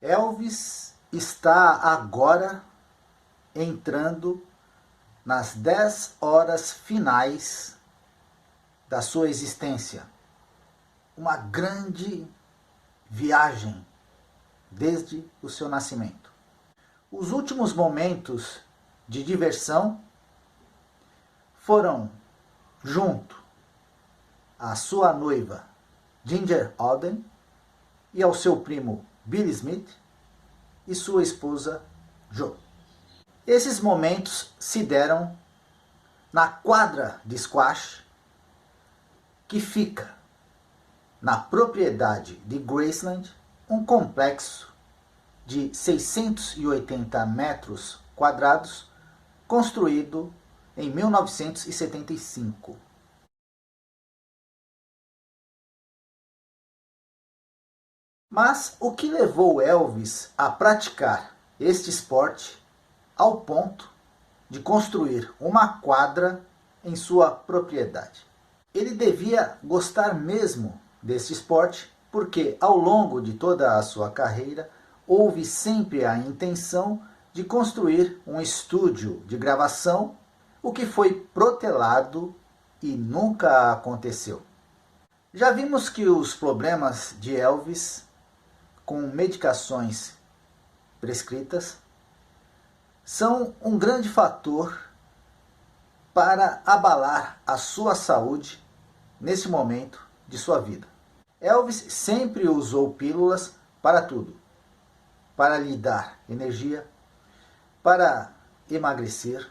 Elvis está agora entrando nas 10 horas finais da sua existência. Uma grande viagem desde o seu nascimento. Os últimos momentos de diversão foram junto à sua noiva Ginger Alden e ao seu primo Billy Smith e sua esposa Jo. Esses momentos se deram na quadra de squash que fica na propriedade de Graceland, um complexo de 680 metros quadrados, construído em 1975. Mas o que levou Elvis a praticar este esporte ao ponto de construir uma quadra em sua propriedade? Ele devia gostar mesmo deste esporte, porque ao longo de toda a sua carreira houve sempre a intenção de construir um estúdio de gravação, o que foi protelado e nunca aconteceu. Já vimos que os problemas de Elvis com medicações prescritas são um grande fator para abalar a sua saúde nesse momento de sua vida. Elvis sempre usou pílulas para tudo. Para lhe dar energia, para emagrecer,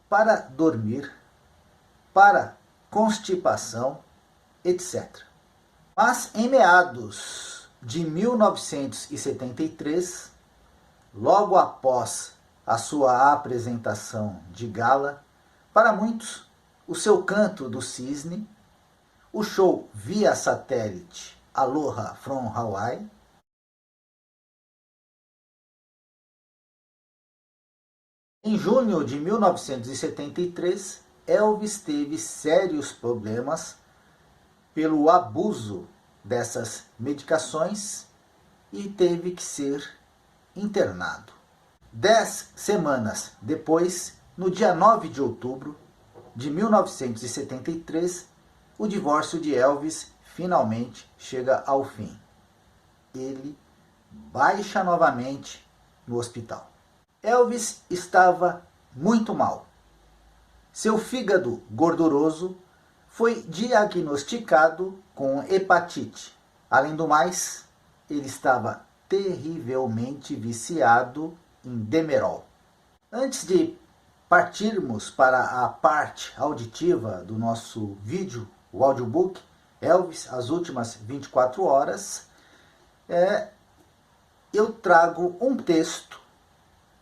para dormir, para constipação, etc. Mas em meados de 1973, logo após a sua apresentação de gala, para muitos, o seu Canto do Cisne, o show via satélite Aloha from Hawaii, em junho de 1973, Elvis teve sérios problemas pelo abuso dessas medicações e teve que ser internado. 10 semanas depois, no dia 9 de outubro de 1973, o divórcio de Elvis finalmente chega ao fim. Ele baixa novamente no hospital. Elvis estava muito mal. Seu fígado gorduroso foi diagnosticado com hepatite. Além do mais, ele estava terrivelmente viciado em Demerol. Antes de partirmos para a parte auditiva do nosso vídeo, o audiobook, Elvis, as últimas 24 horas, eu trago um texto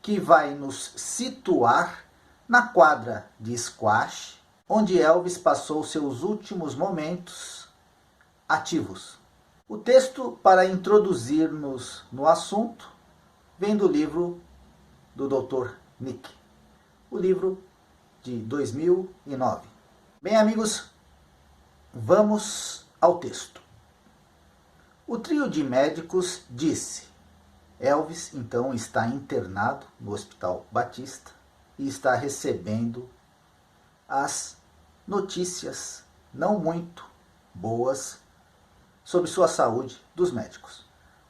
que vai nos situar na quadra de squash, onde Elvis passou seus últimos momentos ativos. O texto, para introduzir-nos no assunto, vem do livro do Dr. Nick, o livro de 2009. Bem, amigos, vamos ao texto. O trio de médicos disse: Elvis, então, está internado no Hospital Batista e está recebendo as notícias não muito boas sobre sua saúde dos médicos.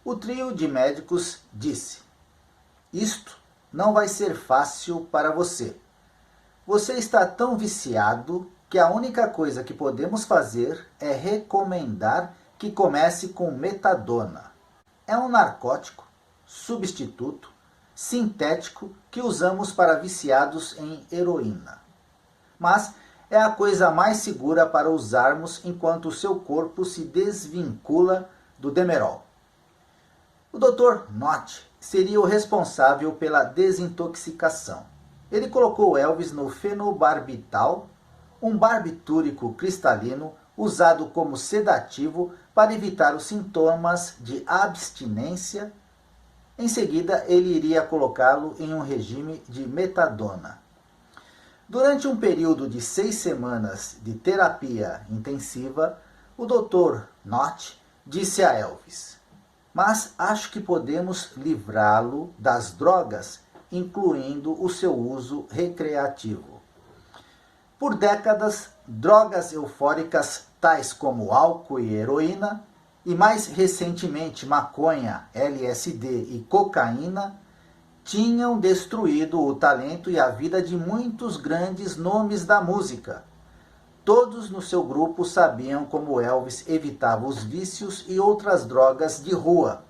O trio de médicos disse: isto não vai ser fácil para você. Você está tão viciado que a única coisa que podemos fazer é recomendar que comece com metadona. É um narcótico substituto sintético que usamos para viciados em heroína. Mas é a coisa mais segura para usarmos enquanto o seu corpo se desvincula do Demerol. O Dr. Knott seria o responsável pela desintoxicação. Ele colocou Elvis no fenobarbital, um barbitúrico cristalino usado como sedativo para evitar os sintomas de abstinência. Em seguida, ele iria colocá-lo em um regime de metadona. Durante um período de 6 semanas de terapia intensiva, o Dr. Knott disse a Elvis: mas acho que podemos livrá-lo das drogas, incluindo o seu uso recreativo. Por décadas, drogas eufóricas tais como álcool e heroína, e mais recentemente maconha, LSD e cocaína, tinham destruído o talento e a vida de muitos grandes nomes da música. Todos no seu grupo sabiam como Elvis evitava os vícios e outras drogas de rua.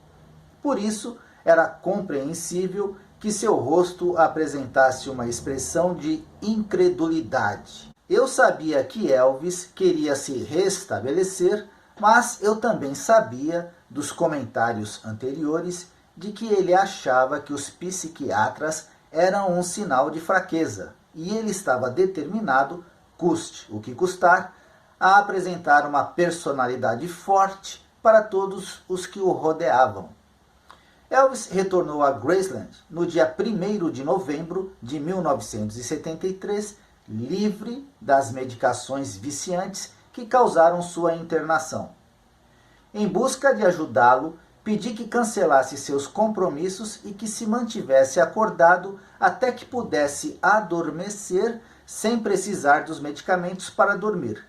Por isso, era compreensível que seu rosto apresentasse uma expressão de incredulidade. Eu sabia que Elvis queria se restabelecer, mas eu também sabia dos comentários anteriores de que ele achava que os psiquiatras eram um sinal de fraqueza, e ele estava determinado, custe o que custar, a apresentar uma personalidade forte para todos os que o rodeavam. Elvis retornou a Graceland no dia 1º de novembro de 1973, livre das medicações viciantes que causaram sua internação. Em busca de ajudá-lo, pedi que cancelasse seus compromissos e que se mantivesse acordado até que pudesse adormecer sem precisar dos medicamentos para dormir.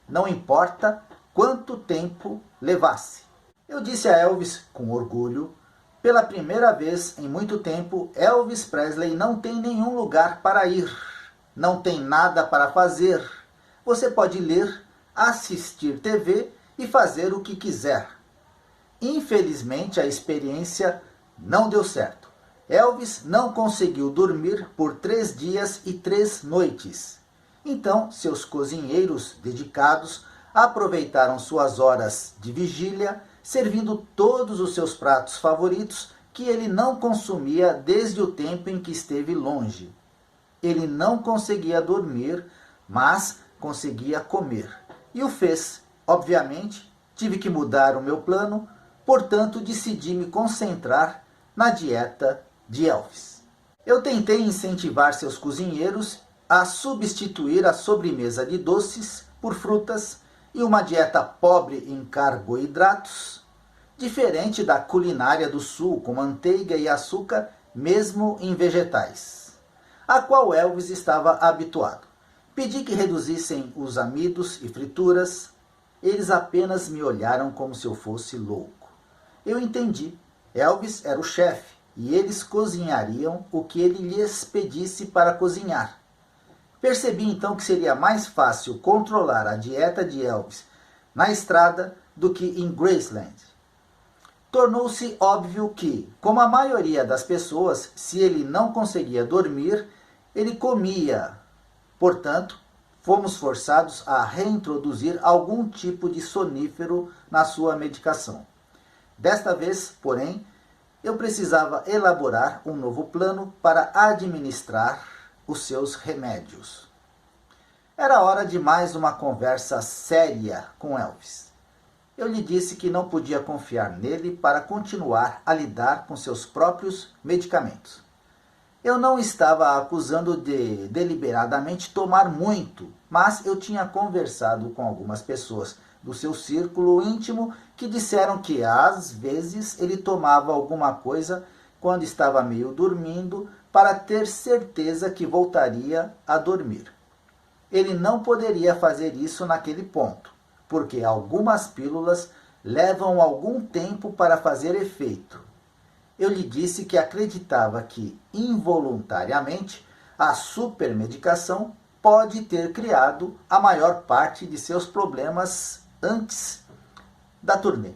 Não importa quanto tempo levasse. Eu disse a Elvis com orgulho: pela primeira vez em muito tempo, Elvis Presley não tem nenhum lugar para ir. Não tem nada para fazer. Você pode ler, assistir TV e fazer o que quiser. Infelizmente, a experiência não deu certo. Elvis não conseguiu dormir por 3 dias e 3 noites. Então, seus cozinheiros dedicados aproveitaram suas horas de vigília, servindo todos os seus pratos favoritos que ele não consumia desde o tempo em que esteve longe. Ele não conseguia dormir, mas conseguia comer. E o fez. Obviamente, tive que mudar o meu plano, portanto decidi me concentrar na dieta de Elvis. Eu tentei incentivar seus cozinheiros a substituir a sobremesa de doces por frutas e uma dieta pobre em carboidratos, diferente da culinária do sul, com manteiga e açúcar, mesmo em vegetais, a qual Elvis estava habituado. Pedi que reduzissem os amidos e frituras. Eles apenas me olharam como se eu fosse louco. Eu entendi. Elvis era o chefe e eles cozinhariam o que ele lhes pedisse para cozinhar. Percebi então que seria mais fácil controlar a dieta de Elvis na estrada do que em Graceland. Tornou-se óbvio que, como a maioria das pessoas, se ele não conseguia dormir, ele comia. Portanto, fomos forçados a reintroduzir algum tipo de sonífero na sua medicação. Desta vez, porém, eu precisava elaborar um novo plano para administrar os seus remédios. Era hora de mais uma conversa séria com Elvis. Eu lhe disse que não podia confiar nele para continuar a lidar com seus próprios medicamentos. Eu não estava acusando de deliberadamente tomar muito, mas eu tinha conversado com algumas pessoas do seu círculo íntimo que disseram que às vezes ele tomava alguma coisa quando estava meio dormindo para ter certeza que voltaria a dormir. Ele não poderia fazer isso naquele ponto, porque algumas pílulas levam algum tempo para fazer efeito. Eu lhe disse que acreditava que, involuntariamente, a supermedicação pode ter criado a maior parte de seus problemas antes da turnê.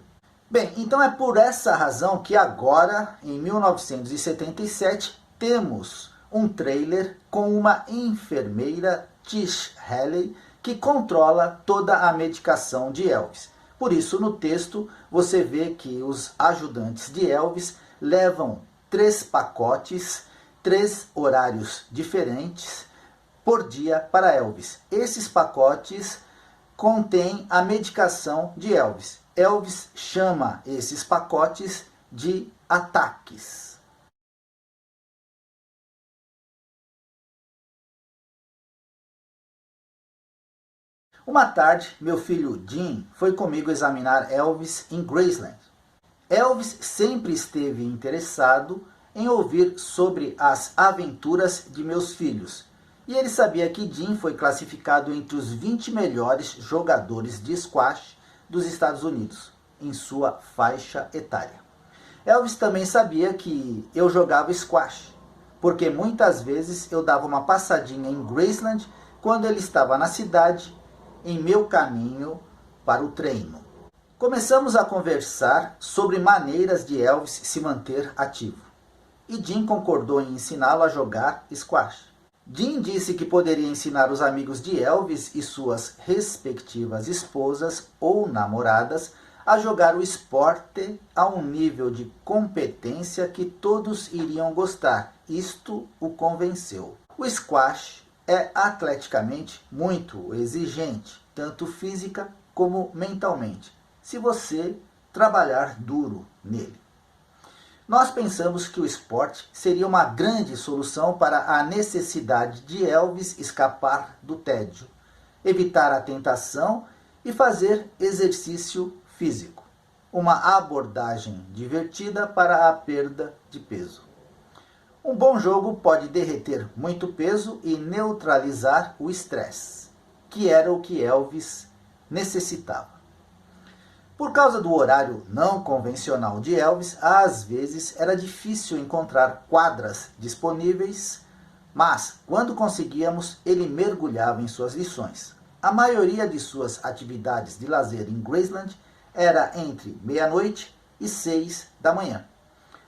Bem, então é por essa razão que agora, em 1977, temos um trailer com uma enfermeira, Tish Haley, que controla toda a medicação de Elvis. Por isso, no texto, você vê que os ajudantes de Elvis levam 3 pacotes, 3 horários diferentes por dia para Elvis. Esses pacotes contêm a medicação de Elvis. Elvis chama esses pacotes de ataques. Uma tarde, meu filho Jim foi comigo examinar Elvis em Graceland. Elvis sempre esteve interessado em ouvir sobre as aventuras de meus filhos, e ele sabia que Jim foi classificado entre os 20 melhores jogadores de squash dos Estados Unidos, em sua faixa etária. Elvis também sabia que eu jogava squash, porque muitas vezes eu dava uma passadinha em Graceland quando ele estava na cidade, em meu caminho para o treino. Começamos a conversar sobre maneiras de Elvis se manter ativo, e Jim concordou em ensiná-lo a jogar squash. Jim disse que poderia ensinar os amigos de Elvis e suas respectivas esposas ou namoradas a jogar o esporte a um nível de competência que todos iriam gostar. Isto o convenceu. O squash é atleticamente muito exigente, tanto física como mentalmente, se você trabalhar duro nele. Nós pensamos que o esporte seria uma grande solução para a necessidade de Elvis escapar do tédio, evitar a tentação e fazer exercício físico. Uma abordagem divertida para a perda de peso. Um bom jogo pode derreter muito peso e neutralizar o estresse, que era o que Elvis necessitava. Por causa do horário não convencional de Elvis, às vezes era difícil encontrar quadras disponíveis, mas quando conseguíamos, ele mergulhava em suas lições. A maioria de suas atividades de lazer em Graceland era entre meia-noite e 6 da manhã.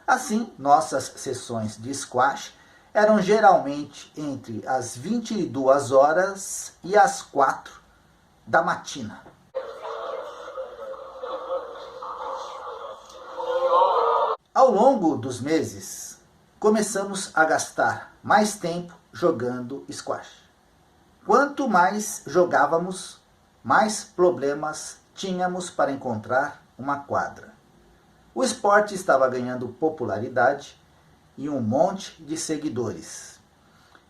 Assim, nossas sessões de squash eram geralmente entre as 22 horas e as 4 da matina. Ao longo dos meses, começamos a gastar mais tempo jogando squash. Quanto mais jogávamos, mais problemas tínhamos para encontrar uma quadra. O esporte estava ganhando popularidade e um monte de seguidores.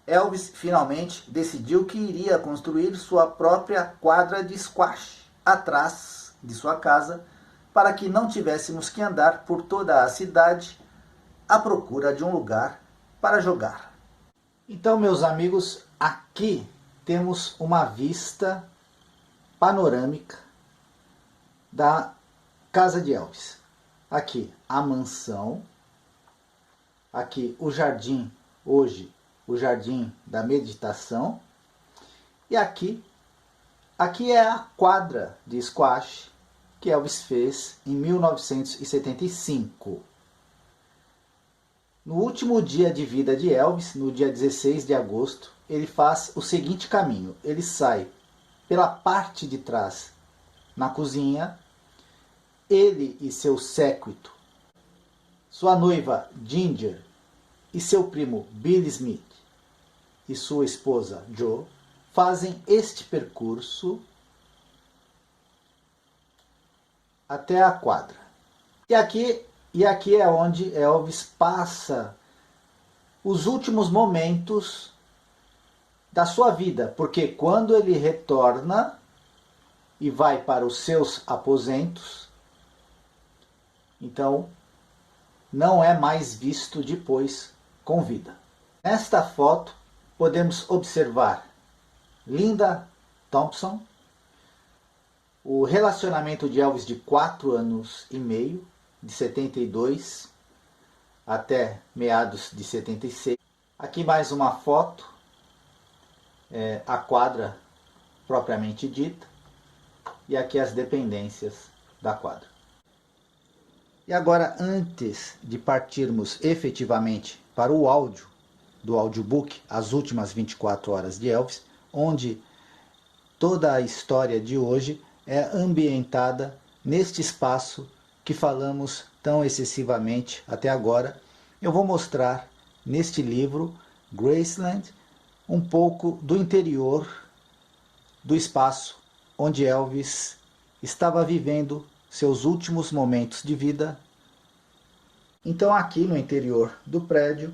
Elvis finalmente decidiu que iria construir sua própria quadra de squash atrás de sua casa, para que não tivéssemos que andar por toda a cidade à procura de um lugar para jogar. Então, meus amigos, aqui temos uma vista panorâmica da casa de Elvis. Aqui a mansão, aqui o jardim, hoje o jardim da meditação, e aqui é a quadra de squash que Elvis fez em 1975. No último dia de vida de Elvis, no dia 16 de agosto, ele faz o seguinte caminho. Ele sai pela parte de trás, na cozinha, ele e seu séquito, sua noiva Ginger e seu primo Billy Smith e sua esposa Jo, fazem este percurso até a quadra. E aqui é onde Elvis passa os últimos momentos da sua vida, porque quando ele retorna e vai para os seus aposentos, então não é mais visto depois com vida. Nesta foto podemos observar Linda Thompson, o relacionamento de Elvis de 4 anos e meio, de 72 até meados de 76. Aqui mais uma foto, a quadra propriamente dita, e aqui as dependências da quadra. E agora, antes de partirmos efetivamente para o áudio, do audiobook, As Últimas 24 Horas de Elvis, onde toda a história de hoje é ambientada neste espaço que falamos tão excessivamente até agora, eu vou mostrar neste livro, Graceland, um pouco do interior do espaço onde Elvis estava vivendo seus últimos momentos de vida. Então aqui no interior do prédio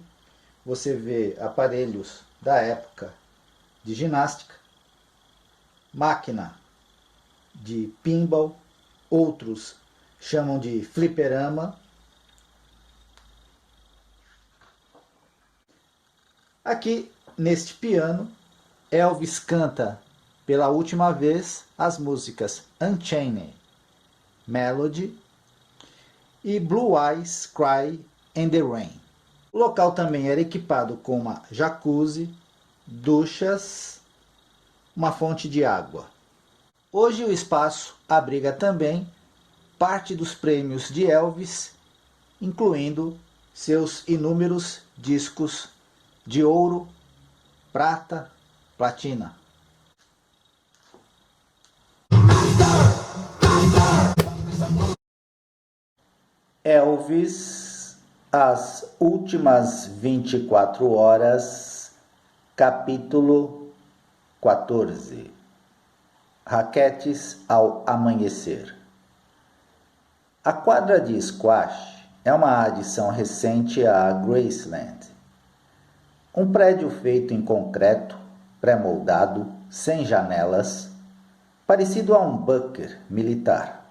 você vê aparelhos da época de ginástica, máquina de pinball, outros chamam de fliperama. Aqui, neste piano, Elvis canta pela última vez as músicas Unchained Melody e Blue Eyes Cry in the Rain. O local também era equipado com uma jacuzzi, duchas, uma fonte de água. Hoje o espaço abriga também parte dos prêmios de Elvis, incluindo seus inúmeros discos de ouro, prata, platina. Elvis, As Últimas 24 Horas, capítulo 14. Raquetes ao Amanhecer. A quadra de squash é uma adição recente à Graceland. Um prédio feito em concreto, pré-moldado, sem janelas, parecido a um bunker militar.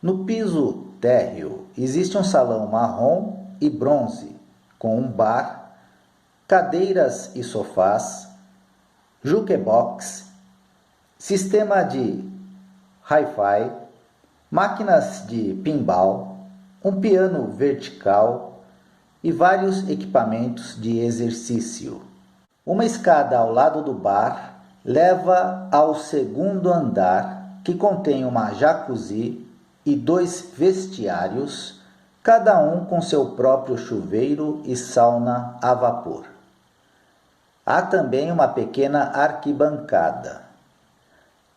No piso térreo existe um salão marrom e bronze, com um bar, cadeiras e sofás, jukebox, sistema de hi-fi, máquinas de pinball, um piano vertical e vários equipamentos de exercício. Uma escada ao lado do bar leva ao segundo andar, que contém uma jacuzzi e 2 vestiários, cada um com seu próprio chuveiro e sauna a vapor. Há também uma pequena arquibancada.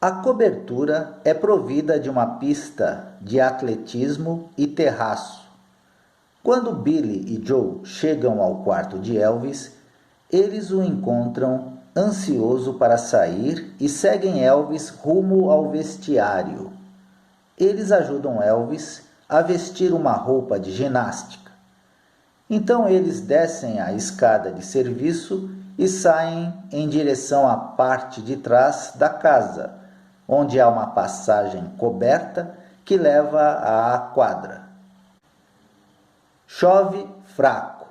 A cobertura é provida de uma pista de atletismo e terraço. Quando Billy e Joe chegam ao quarto de Elvis, eles o encontram ansioso para sair e seguem Elvis rumo ao vestiário. Eles ajudam Elvis a vestir uma roupa de ginástica. Então eles descem a escada de serviço e saem em direção à parte de trás da casa, onde há uma passagem coberta que leva à quadra. Chove fraco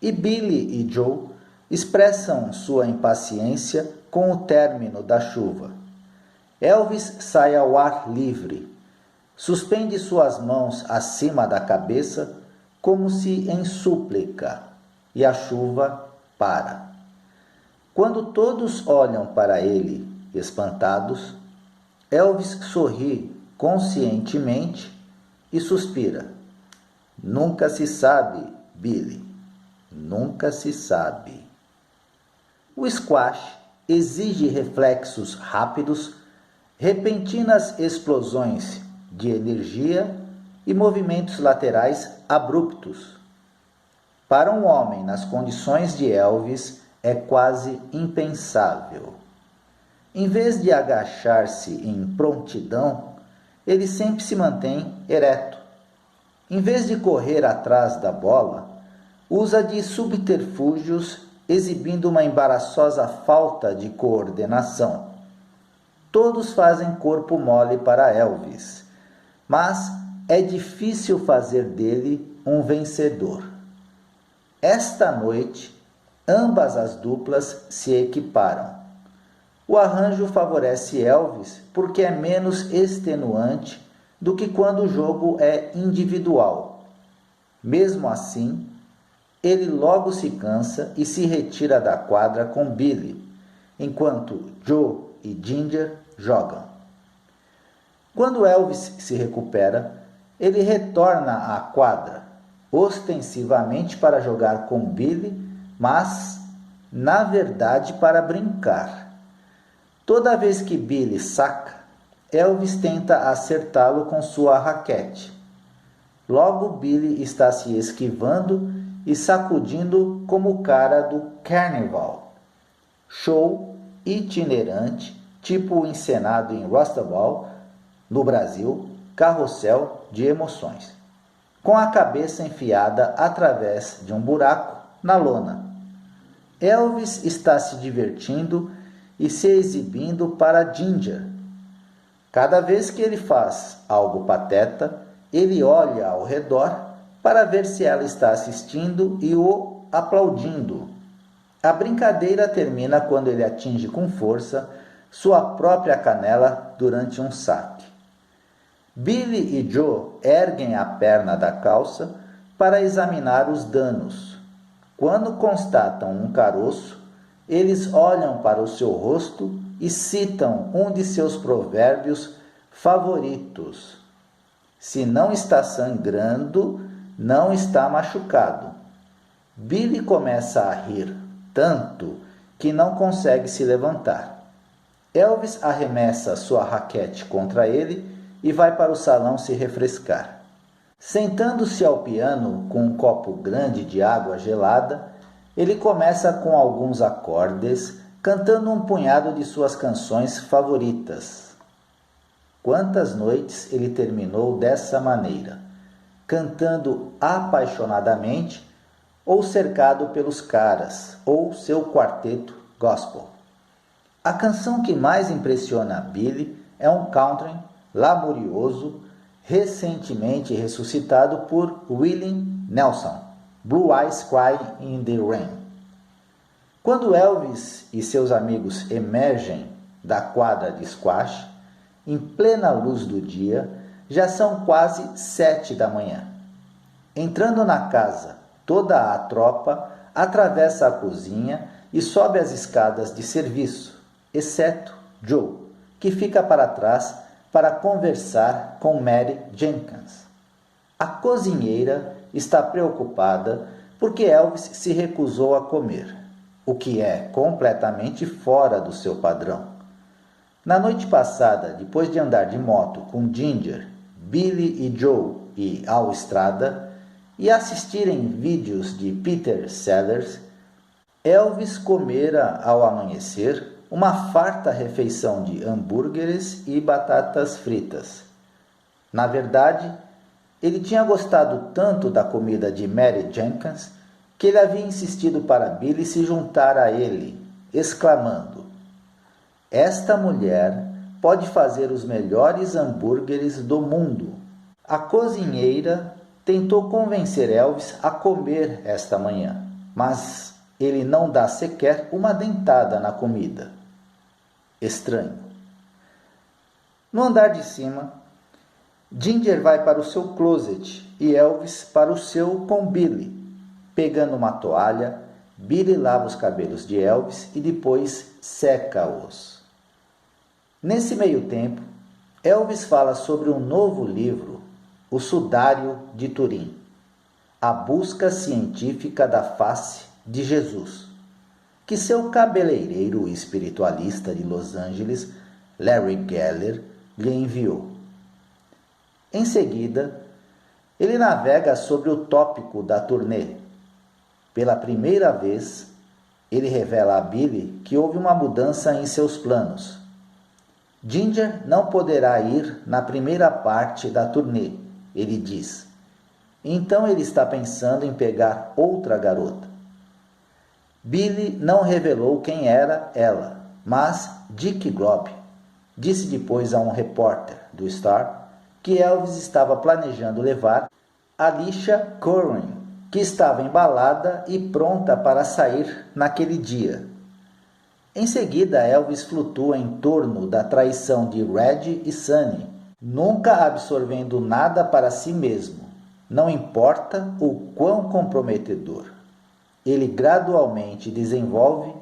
e Billy e Joe expressam sua impaciência com o término da chuva. Elvis sai ao ar livre, suspende suas mãos acima da cabeça como se em súplica, e a chuva para. Quando todos olham para ele, espantados, Elvis sorri conscientemente e suspira. Nunca se sabe, Billy, nunca se sabe. O squash exige reflexos rápidos, repentinas explosões de energia e movimentos laterais abruptos. Para um homem nas condições de Elvis, é quase impensável. Em vez de agachar-se em prontidão, ele sempre se mantém ereto. Em vez de correr atrás da bola, usa de subterfúgios, exibindo uma embaraçosa falta de coordenação. Todos fazem corpo mole para Elvis, mas é difícil fazer dele um vencedor. Esta noite, ambas as duplas se equiparam. O arranjo favorece Elvis porque é menos extenuante do que quando o jogo é individual. Mesmo assim, ele logo se cansa e se retira da quadra com Billy, enquanto Joe e Ginger jogam. Quando Elvis se recupera, ele retorna à quadra, ostensivamente para jogar com Billy, mas, na verdade, para brincar. Toda vez que Billy saca, Elvis tenta acertá-lo com sua raquete. Logo Billy está se esquivando e sacudindo como o cara do Carnival, show itinerante, tipo encenado em Roosevelt, no Brasil, carrossel de emoções, com a cabeça enfiada através de um buraco na lona. Elvis está se divertindo e se exibindo para Ginger. Cada vez que ele faz algo pateta, ele olha ao redor para ver se ela está assistindo e o aplaudindo. A brincadeira termina quando ele atinge com força sua própria canela durante um saque. Billy e Joe erguem a perna da calça para examinar os danos. Quando constatam um caroço, eles olham para o seu rosto e citam um de seus provérbios favoritos: se não está sangrando, não está machucado. Billy começa a rir tanto que não consegue se levantar. Elvis arremessa sua raquete contra ele e vai para o salão se refrescar. Sentando-se ao piano com um copo grande de água gelada, ele começa com alguns acordes, cantando um punhado de suas canções favoritas. Quantas noites ele terminou dessa maneira, cantando apaixonadamente ou cercado pelos caras, ou seu quarteto gospel. A canção que mais impressiona Billy é um country lamurioso, recentemente ressuscitado por Willie Nelson, Blue Eyes Cry in the Rain. Quando Elvis e seus amigos emergem da quadra de squash, em plena luz do dia, já são quase 7 da manhã. Entrando na casa, toda a tropa atravessa a cozinha e sobe as escadas de serviço, exceto Joe, que fica para trás para conversar com Mary Jenkins. A cozinheira está preocupada porque Elvis se recusou a comer, o que é completamente fora do seu padrão. Na noite passada, depois de andar de moto com Ginger, Billy e Joe e Al Estrada e assistirem vídeos de Peter Sellers, Elvis comera ao amanhecer uma farta refeição de hambúrgueres e batatas fritas. Na verdade, ele tinha gostado tanto da comida de Mary Jenkins que ele havia insistido para Billy se juntar a ele, exclamando: "Esta mulher pode fazer os melhores hambúrgueres do mundo." A cozinheira tentou convencer Elvis a comer esta manhã, mas ele não dá sequer uma dentada na comida. Estranho. No andar de cima, Ginger vai para o seu closet e Elvis para o seu com Billy. Pegando uma toalha, Billy lava os cabelos de Elvis e depois seca-os. Nesse meio tempo, Elvis fala sobre um novo livro, O Sudário de Turim, A Busca Científica da Face de Jesus, que seu cabeleireiro espiritualista de Los Angeles, Larry Geller, lhe enviou. Em seguida, ele navega sobre o tópico da turnê. Pela primeira vez, ele revela a Billy que houve uma mudança em seus planos. Ginger não poderá ir na primeira parte da turnê, ele diz. Então ele está pensando em pegar outra garota. Billy não revelou quem era ela, mas Dick Globe disse depois a um repórter do Star que Elvis estava planejando levar Alicia Curran, que estava embalada e pronta para sair naquele dia. Em seguida, Elvis flutua em torno da traição de Red e Sunny, nunca absorvendo nada para si mesmo, não importa o quão comprometedor. Ele gradualmente desenvolve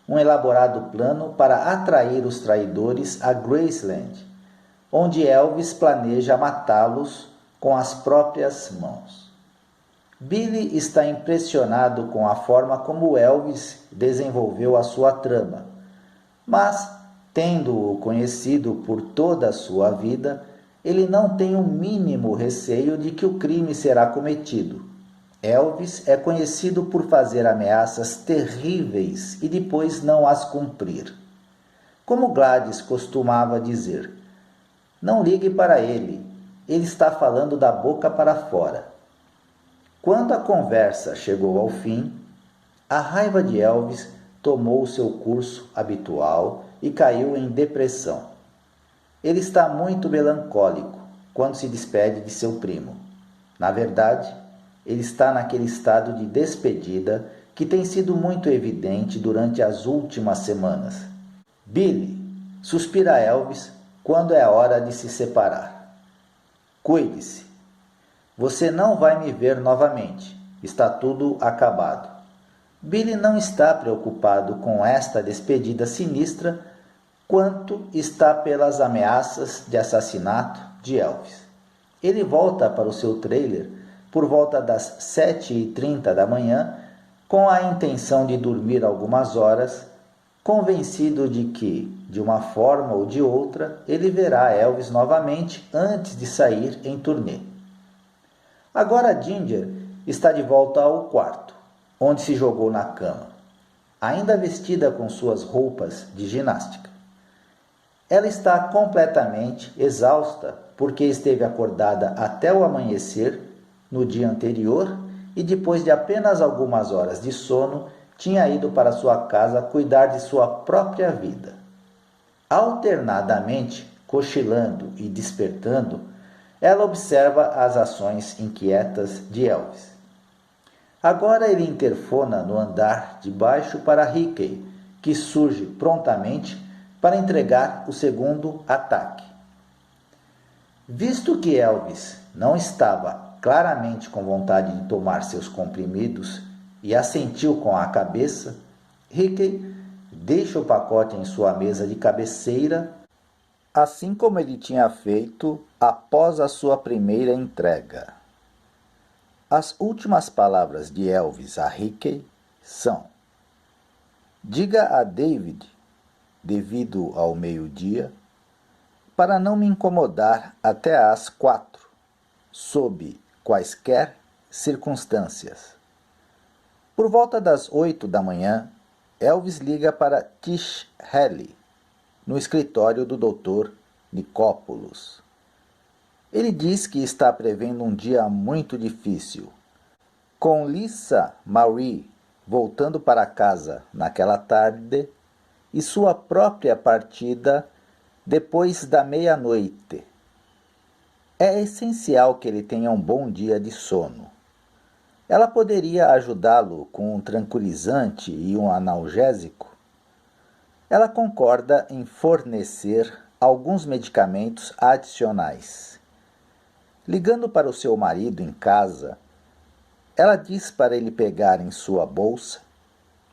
um elaborado plano para atrair os traidores a Graceland, onde Elvis planeja matá-los com as próprias mãos. Billy está impressionado com a forma como Elvis desenvolveu a sua trama, mas, tendo-o conhecido por toda a sua vida, ele não tem o mínimo receio de que o crime será cometido. Elvis é conhecido por fazer ameaças terríveis e depois não as cumprir. Como Gladys costumava dizer, não ligue para ele está falando da boca para fora. Quando a conversa chegou ao fim, a raiva de Elvis tomou seu curso habitual e caiu em depressão. Ele está muito melancólico, quando se despede de seu primo. Na verdade, ele está naquele estado de despedida que tem sido muito evidente durante as últimas semanas. Billy, suspira Elvis quando é hora de se separar. Cuide-se. Você não vai me ver novamente. Está tudo acabado. Billy não está preocupado com esta despedida sinistra quanto está pelas ameaças de assassinato de Elvis. Ele volta para o seu trailer por volta das 7h30 da manhã com a intenção de dormir algumas horas, convencido de que, de uma forma ou de outra, ele verá Elvis novamente antes de sair em turnê. Agora Ginger está de volta ao quarto, onde se jogou na cama, ainda vestida com suas roupas de ginástica. Ela está completamente exausta porque esteve acordada até o amanhecer no dia anterior e depois de apenas algumas horas de sono tinha ido para sua casa cuidar de sua própria vida. Alternadamente, cochilando e despertando, ela observa as ações inquietas de Elvis. Agora ele interfona no andar de baixo para Rickey, que surge prontamente para entregar o segundo ataque. Visto que Elvis não estava claramente com vontade de tomar seus comprimidos e assentiu com a cabeça, Rickey deixa o pacote em sua mesa de cabeceira, assim como ele tinha feito após a sua primeira entrega. As últimas palavras de Elvis a Rickey são: diga a David, devido ao meio-dia, para não me incomodar até às 4, sob quaisquer circunstâncias. Por volta das 8 da manhã, Elvis liga para Tish Haley, no escritório do Dr. Nicopoulos. Ele diz que está prevendo um dia muito difícil, com Lisa Marie voltando para casa naquela tarde e sua própria partida depois da meia-noite. É essencial que ele tenha um bom dia de sono. Ela poderia ajudá-lo com um tranquilizante e um analgésico? Ela concorda em fornecer alguns medicamentos adicionais. Ligando para o seu marido em casa, ela diz para ele pegar em sua bolsa,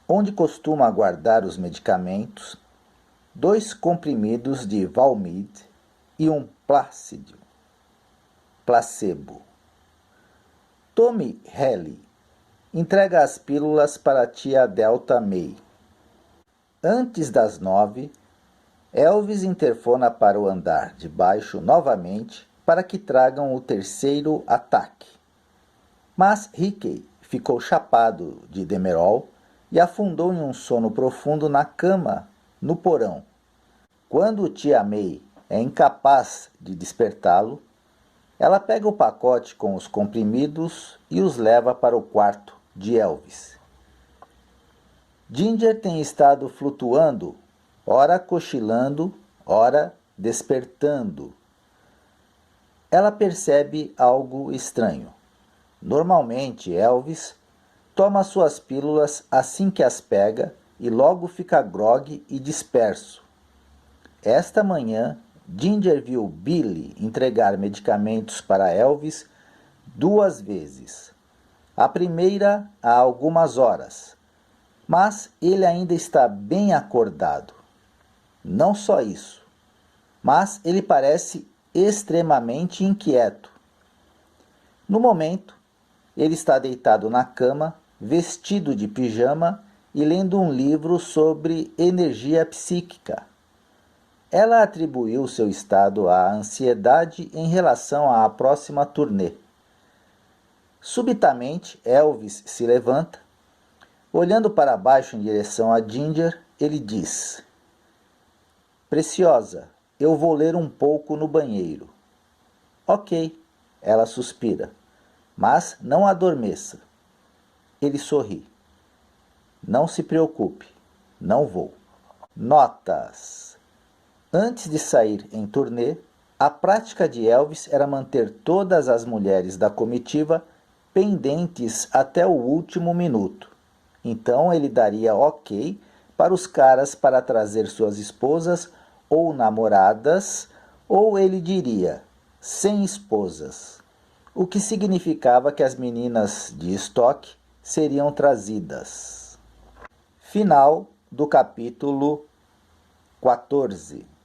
onde costuma guardar os medicamentos, 2 comprimidos de Valmid e um placebo. Tommy Haley entrega as pílulas para a tia Delta May. Antes das 9, Elvis interfona para o andar de baixo novamente para que tragam o terceiro ataque. Mas Rickey ficou chapado de Demerol e afundou em um sono profundo na cama, no porão. Quando tia May é incapaz de despertá-lo, ela pega o pacote com os comprimidos e os leva para o quarto de Elvis. Ginger tem estado flutuando, ora cochilando, ora despertando. Ela percebe algo estranho. Normalmente, Elvis toma suas pílulas assim que as pega e logo fica grogue e disperso. Esta manhã, Ginger viu Billy entregar medicamentos para Elvis 2 vezes. A primeira há algumas horas, mas ele ainda está bem acordado. Não só isso, mas ele parece extremamente inquieto. No momento, ele está deitado na cama, vestido de pijama e lendo um livro sobre energia psíquica. Ela atribuiu seu estado à ansiedade em relação à próxima turnê. Subitamente, Elvis se levanta. Olhando para baixo em direção a Ginger, ele diz: Preciosa, eu vou ler um pouco no banheiro. Ok, ela suspira, mas não adormeça. Ele sorri. Não se preocupe, não vou. Notas. Antes de sair em turnê, A prática de Elvis era manter todas as mulheres da comitiva pendentes até o último minuto. Então ele daria ok para os caras para trazer suas esposas ou namoradas, ou ele diria sem esposas, o que significava que as meninas de estoque seriam trazidas. Final do capítulo 14.